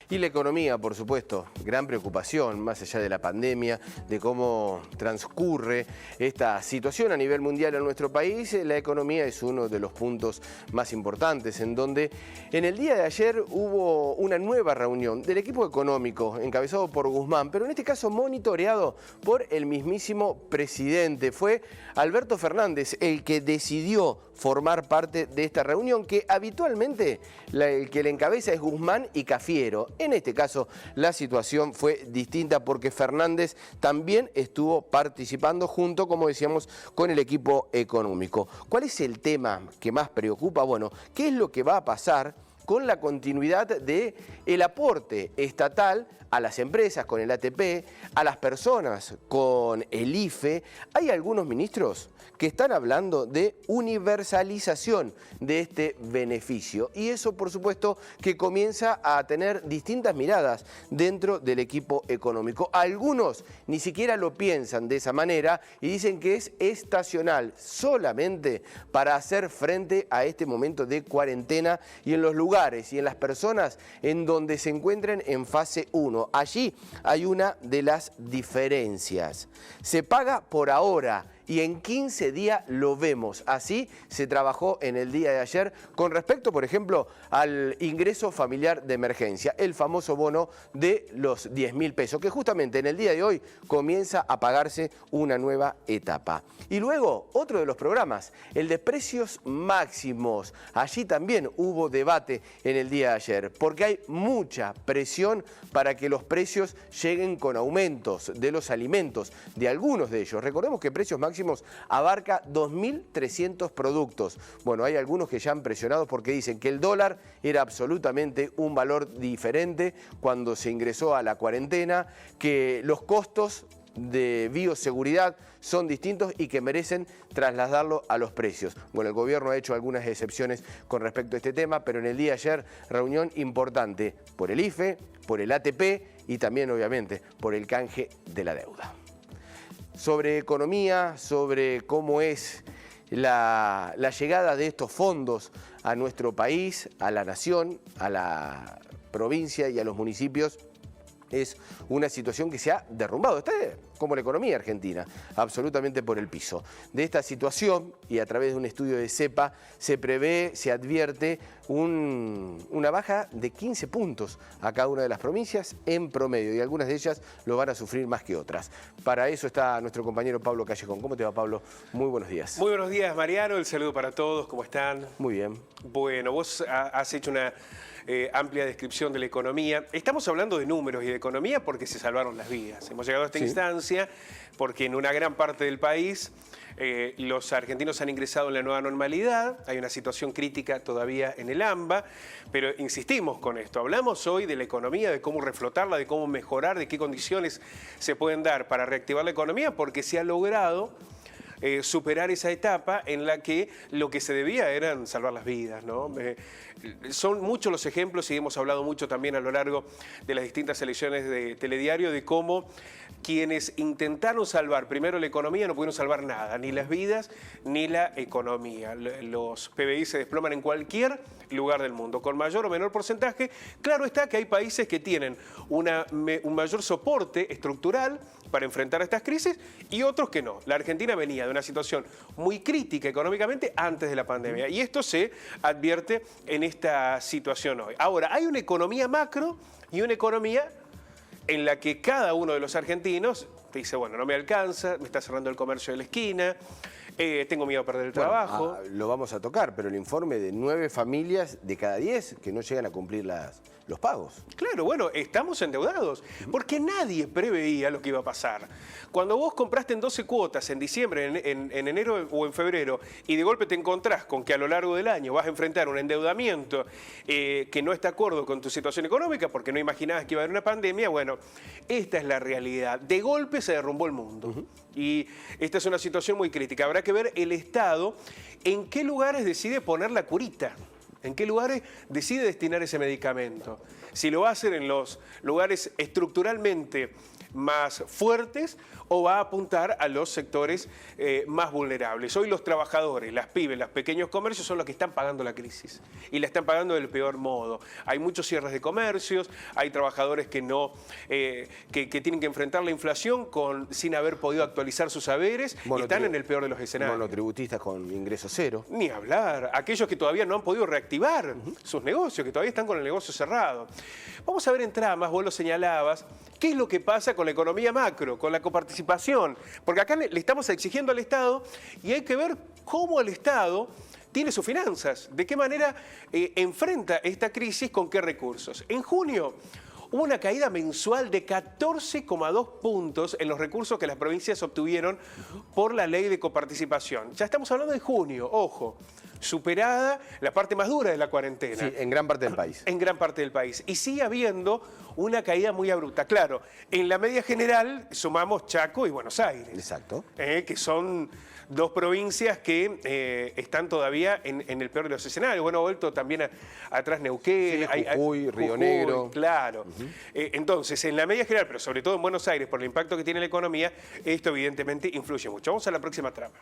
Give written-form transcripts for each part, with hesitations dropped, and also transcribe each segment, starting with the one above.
Y la economía, por supuesto, gran preocupación, más allá de la pandemia, de cómo transcurre esta situación a nivel mundial en nuestro país. La economía es uno de los puntos más importantes, en donde en el día de ayer hubo una nueva reunión del equipo económico, encabezado por Guzmán, pero en este caso monitoreado por el mismísimo presidente. Fue Alberto Fernández el que decidió formar parte de esta reunión, que habitualmente el que le encabeza es Guzmán y Cafiero. En este caso la situación fue distinta porque Fernández también estuvo participando junto, como decíamos, con el equipo económico. ¿Cuál es el tema que más preocupa? Bueno, ¿qué es lo que va a pasar con la continuidad del aporte estatal a las empresas con el ATP, a las personas con el IFE? Hay algunos ministros que están hablando de universalización de este beneficio, y eso por supuesto que comienza a tener distintas miradas dentro del equipo económico. Algunos ni siquiera lo piensan de esa manera y dicen que es estacional, solamente para hacer frente a este momento de cuarentena y en los lugares y en las personas en donde se encuentren en fase 1. Allí hay una de las diferencias. Se paga por ahora y en 15 días lo vemos. Así se trabajó en el día de ayer con respecto, por ejemplo, al ingreso familiar de emergencia, el famoso bono de los 10.000 pesos, que justamente en el día de hoy comienza a pagarse una nueva etapa. Y luego, otro de los programas, el de precios máximos. Allí también hubo debate en el día de ayer, porque hay mucha presión para que los precios lleguen con aumentos de los alimentos, de algunos de ellos. Recordemos que precios máximos abarca 2.300 productos. Bueno, hay algunos que ya han presionado porque dicen que el dólar era absolutamente un valor diferente cuando se ingresó a la cuarentena, que los costos de bioseguridad son distintos y que merecen trasladarlo a los precios. Bueno, el gobierno ha hecho algunas excepciones con respecto a este tema, pero en el día de ayer, reunión importante por el IFE, por el ATP y también, obviamente, por el canje de la deuda. Sobre economía, sobre cómo es la llegada de estos fondos a nuestro país, a la nación, a la provincia y a los municipios, es una situación que se ha derrumbado. Está como la economía argentina, absolutamente por el piso. De esta situación, y a través de un estudio de CEPA, se prevé, se advierte una baja de 15 puntos a cada una de las provincias en promedio, y algunas de ellas lo van a sufrir más que otras. Para eso está nuestro compañero Pablo Callejón. ¿Cómo te va, Pablo? Muy buenos días. Muy buenos días, Mariano. El saludo para todos. ¿Cómo están? Muy bien. Bueno, vos has hecho una amplia descripción de la economía. Estamos hablando de números y de economía porque se salvaron las vidas. Hemos llegado a esta instancia porque en una gran parte del país los argentinos han ingresado en la nueva normalidad. Hay una situación crítica todavía en el AMBA, pero insistimos con esto. Hablamos hoy de la economía, de cómo reflotarla, de cómo mejorar, de qué condiciones se pueden dar para reactivar la economía, porque se ha logrado superar esa etapa en la que lo que se debía eran salvar las vidas, ¿no? Son muchos los ejemplos y hemos hablado mucho también a lo largo de las distintas elecciones de Telediario de cómo quienes intentaron salvar primero la economía no pudieron salvar nada, ni las vidas ni la economía. Los PBI se desploman en cualquier lugar del mundo, con mayor o menor porcentaje. Claro está que hay países que tienen un mayor soporte estructural para enfrentar estas crisis y otros que no. La Argentina venía de una situación muy crítica económicamente antes de la pandemia y esto se advierte en esta situación hoy. Ahora, hay una economía macro y una economía en la que cada uno de los argentinos te dice, bueno, no me alcanza, me está cerrando el comercio de la esquina, tengo miedo a perder el trabajo. Lo vamos a tocar, pero el informe de 9 familias de cada 10 que no llegan a cumplir los pagos. Claro, bueno, estamos endeudados, porque nadie preveía lo que iba a pasar. Cuando vos compraste en 12 cuotas en diciembre, en enero o en febrero, y de golpe te encontrás con que a lo largo del año vas a enfrentar un endeudamiento que no está de acuerdo con tu situación económica, porque no imaginabas que iba a haber una pandemia, bueno, esta es la realidad. De golpe se derrumbó el mundo. Y esta es una situación muy crítica. Habrá que ver el Estado en qué lugares decide poner la curita. ¿En qué lugares decide destinar ese medicamento? Si lo va a hacer en los lugares estructuralmente más fuertes o va a apuntar a los sectores más vulnerables. Hoy los trabajadores, las pymes, los pequeños comercios son los que están pagando la crisis y la están pagando del peor modo. Hay muchos cierres de comercios, hay trabajadores que tienen que enfrentar la inflación sin haber podido actualizar sus saberes y están en el peor de los escenarios. Monotributistas con ingreso cero. Ni hablar. Aquellos que todavía no han podido reactivar sus negocios, que todavía están con el negocio cerrado. Vamos a ver en tramas, vos lo señalabas, qué es lo que pasa con la economía macro, con la coparticipación. Porque acá le estamos exigiendo al Estado y hay que ver cómo el Estado tiene sus finanzas, de qué manera enfrenta esta crisis, con qué recursos. En junio hubo una caída mensual de 14,2 puntos en los recursos que las provincias obtuvieron por la ley de coparticipación. Ya estamos hablando de junio, ojo, superada la parte más dura de la cuarentena. Sí, en gran parte del país. En gran parte del país. Y sigue habiendo una caída muy abrupta. Claro, en la media general sumamos Chaco y Buenos Aires. Exacto. Que son dos provincias que están todavía en el peor de los escenarios. Bueno, ha vuelto también atrás Neuquén. Sí, Jujuy, Río Negro. Claro. Entonces, en la media general, pero sobre todo en Buenos Aires, por el impacto que tiene la economía, esto evidentemente influye mucho. Vamos a la próxima trama.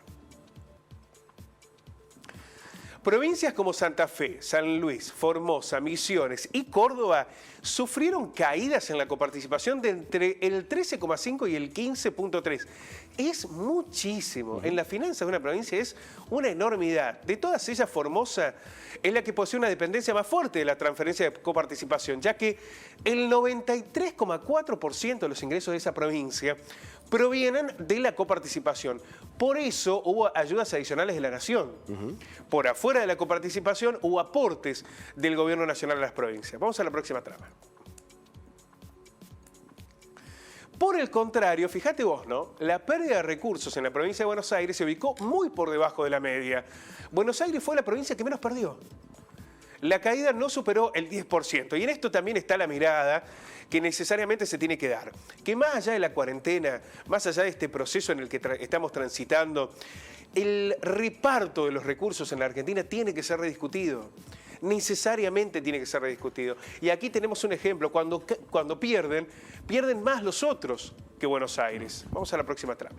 Provincias como Santa Fe, San Luis, Formosa, Misiones y Córdoba sufrieron caídas en la coparticipación de entre el 13,5 y el 15,3. Es muchísimo. En las finanzas de una provincia es una enormidad. De todas ellas, Formosa es la que posee una dependencia más fuerte de la transferencia de coparticipación, ya que el 93,4% de los ingresos de esa provincia provienen de la coparticipación. Por eso hubo ayudas adicionales de la Nación. Por afuera de la coparticipación hubo aportes del Gobierno Nacional a las provincias. Vamos a la próxima trama. Por el contrario, fíjate vos, ¿no? La pérdida de recursos en la provincia de Buenos Aires se ubicó muy por debajo de la media. Buenos Aires fue la provincia que menos perdió. La caída no superó el 10%. Y en esto también está la mirada que necesariamente se tiene que dar. Que más allá de la cuarentena, más allá de este proceso en el que estamos transitando, el reparto de los recursos en la Argentina tiene que ser rediscutido. Necesariamente tiene que ser rediscutido. Y aquí tenemos un ejemplo. Cuando pierden más los otros que Buenos Aires. Vamos a la próxima trama.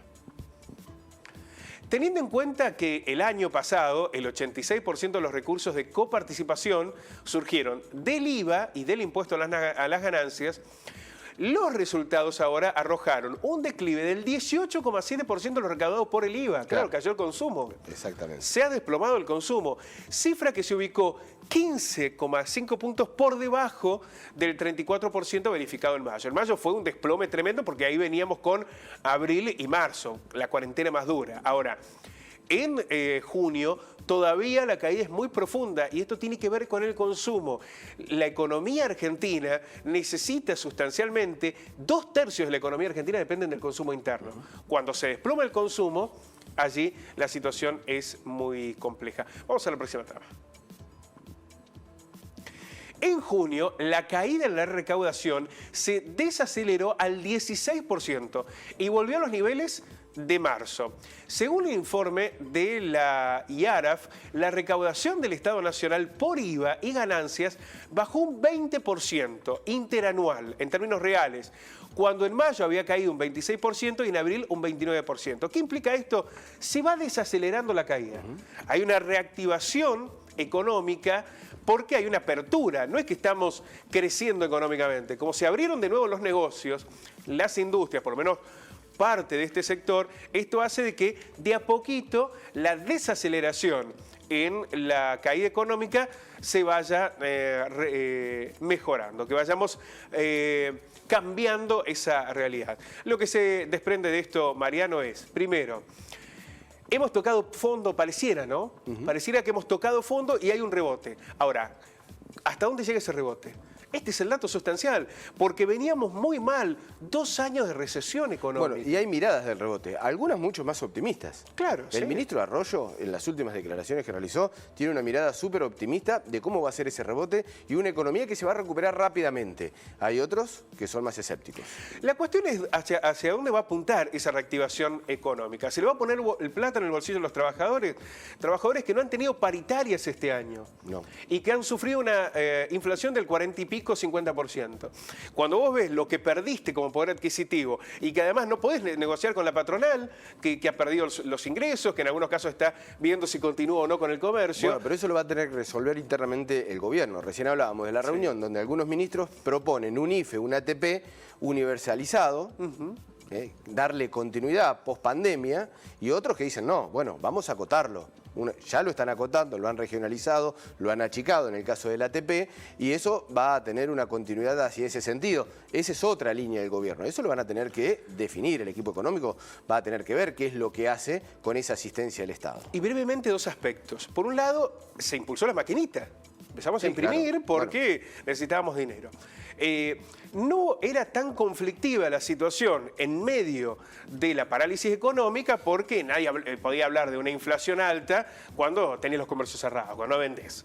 Teniendo en cuenta que el año pasado el 86% de los recursos de coparticipación surgieron del IVA y del impuesto a las ganancias, los resultados ahora arrojaron un declive del 18,7% de lo recaudado por el IVA. Claro, cayó el consumo. Exactamente. Se ha desplomado el consumo. Cifra que se ubicó 15,5 puntos por debajo del 34% verificado en mayo. En mayo fue un desplome tremendo porque ahí veníamos con abril y marzo, la cuarentena más dura. Ahora, en junio todavía la caída es muy profunda y esto tiene que ver con el consumo. La economía argentina necesita sustancialmente, 2/3 de la economía argentina dependen del consumo interno. Cuando se desploma el consumo, allí la situación es muy compleja. Vamos a la próxima trama. En junio, la caída en la recaudación se desaceleró al 16% y volvió a los niveles de marzo. Según el informe de la IARAF, la recaudación del Estado Nacional por IVA y ganancias bajó un 20% interanual, en términos reales, cuando en mayo había caído un 26% y en abril un 29%. ¿Qué implica esto? Se va desacelerando la caída. Hay una reactivación económica porque hay una apertura, no es que estamos creciendo económicamente. Como se abrieron de nuevo los negocios, las industrias, por lo menos parte de este sector, esto hace de que de a poquito la desaceleración en la caída económica se vaya mejorando, que vayamos cambiando esa realidad. Lo que se desprende de esto, Mariano, es, primero, hemos tocado fondo, pareciera, ¿no? Pareciera que hemos tocado fondo y hay un rebote. Ahora, ¿hasta dónde llega ese rebote? Este es el dato sustancial, porque veníamos muy mal, 2 años de recesión económica. Bueno, y hay miradas del rebote, algunas mucho más optimistas. Claro, El ministro Arroyo, en las últimas declaraciones que realizó, tiene una mirada súper optimista de cómo va a ser ese rebote y una economía que se va a recuperar rápidamente. Hay otros que son más escépticos. La cuestión es hacia dónde va a apuntar esa reactivación económica. ¿Se le va a poner el plata en el bolsillo de los trabajadores? Trabajadores que no han tenido paritarias este año. No. Y que han sufrido una inflación del 40 y pico pico 50%. Cuando vos ves lo que perdiste como poder adquisitivo y que además no podés negociar con la patronal, que ha perdido los ingresos, que en algunos casos está viendo si continúa o no con el comercio. Bueno, pero eso lo va a tener que resolver internamente el gobierno. Recién hablábamos de la reunión donde algunos ministros proponen un IFE, un ATP universalizado, darle continuidad post pandemia, y otros que dicen, no, bueno, vamos a acotarlo. Ya lo están acotando, lo han regionalizado, lo han achicado en el caso del ATP, y eso va a tener una continuidad hacia ese sentido. Esa es otra línea del gobierno. Eso lo van a tener que definir. El equipo económico va a tener que ver qué es lo que hace con esa asistencia del Estado. Y brevemente dos aspectos. Por un lado, se impulsó la maquinita. Empezamos a imprimir, claro, porque necesitábamos dinero. No era tan conflictiva la situación en medio de la parálisis económica porque nadie podía hablar de una inflación alta cuando tenés los comercios cerrados, cuando no vendés.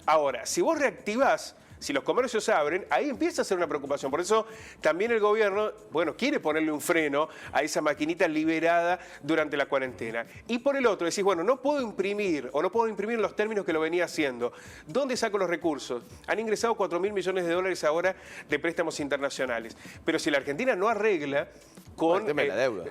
Ahora, si vos reactivás, si los comercios abren, ahí empieza a ser una preocupación. Por eso también el gobierno, bueno, quiere ponerle un freno a esa maquinita liberada durante la cuarentena. Y por el otro, decís, bueno, no puedo imprimir o no puedo imprimir en los términos que lo venía haciendo. ¿Dónde saco los recursos? Han ingresado 4.000 millones de dólares ahora de préstamos internacionales. Pero si la Argentina no arregla con el tema de la deuda.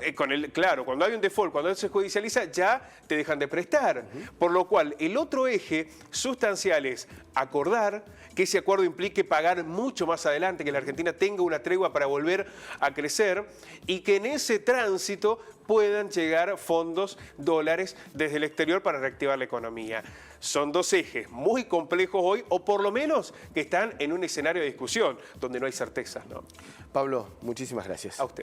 Claro, cuando hay un default, cuando se judicializa, ya te dejan de prestar. Por lo cual, el otro eje sustancial es acordar que ese acuerdo implique pagar mucho más adelante, que la Argentina tenga una tregua para volver a crecer y que en ese tránsito puedan llegar fondos, dólares desde el exterior para reactivar la economía. Son dos ejes muy complejos hoy, o por lo menos que están en un escenario de discusión donde no hay certezas, ¿no? Pablo, muchísimas gracias. A usted.